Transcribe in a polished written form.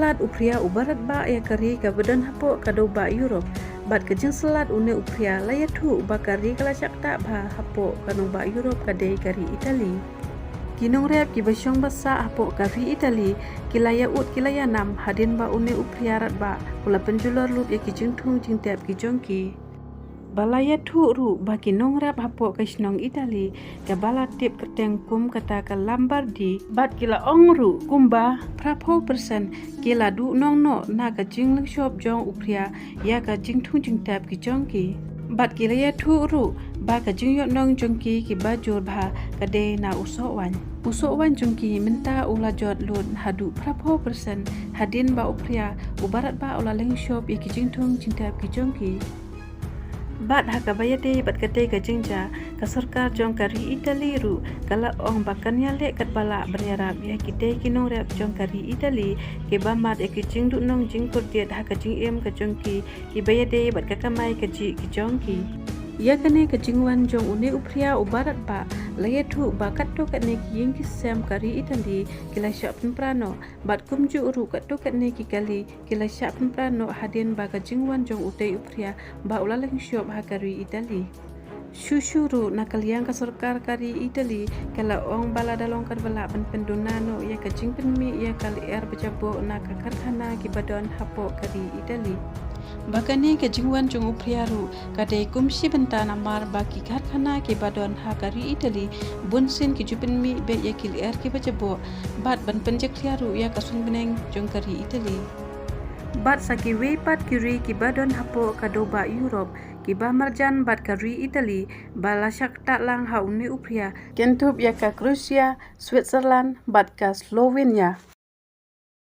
selat upria ubarat ba ya kari ka badan hapo ka do ba Europe bat ka jing selat une upria la ya thu ba kari kala sakta ba hapo ka no ba Europe ka dei kari Italy kinong rep ki basyong basa hapo kari Italy kilaya ut kilaya nam hadin ba une upria rat ba kula penjulor lut ya ki jing thung jing tep ki jongki balaya thu ru baki nongrap hapo kaisnong Italy ka bala tip keteng kum kata ka Lombardi bat kila ongru kumba prapo persen kila du nong no na ka jing shop jong upria ya ka jing thung jing tap ki jongki bat kila ya thu ru ba ka jing yo nong jongki ki ba jor bha ka de na usok wan jongki minta ula jot lut hadu prapo persen hadin ba upria ubarat ba ula leng shop ya ki jing thung jing tap ki jongki bat haka bayade bat kate ka jingja ka sarkar jong kari Italy ru kala ong bakannya le kat bala berharap ya kite kinong rap jong kari Italy ke bamat ek jing du nong jing kurdiet haka jing em ka jongki ki bayade bat ka kamai ka ji ki jongki ya kane ka jingwan jong une upria ubarat ba laya thu ba katto katne ki yeng ki sam kari Italy kila shop prano bat kumju uru katto katne ki kali kila shop prano hadin ba ka jingwan jong utei upria ba ulalang shop ha kari Italy Shushuru nakaliang ka sarkar kari Italy kala ong bala dalong kar bala pendonano ya ka jing penmi ya kali bejabo na ka karkhana ki badon hapo kari Italy bakani ke jingwan jong upriaru kadai kumsi benta namar baki karkhana ke badon ha kari Italy bunsin ki jupenmi be ya kili ki bejabo bat ban penjek kriaru ya kasun beneng jong kari Italy bat saki we pat kiri ki badon hapo kadoba Europe ki ba marjan bat kari Italy bala shakta lang haune upria kentup ya ka Croatia Switzerland bat ka Slovenia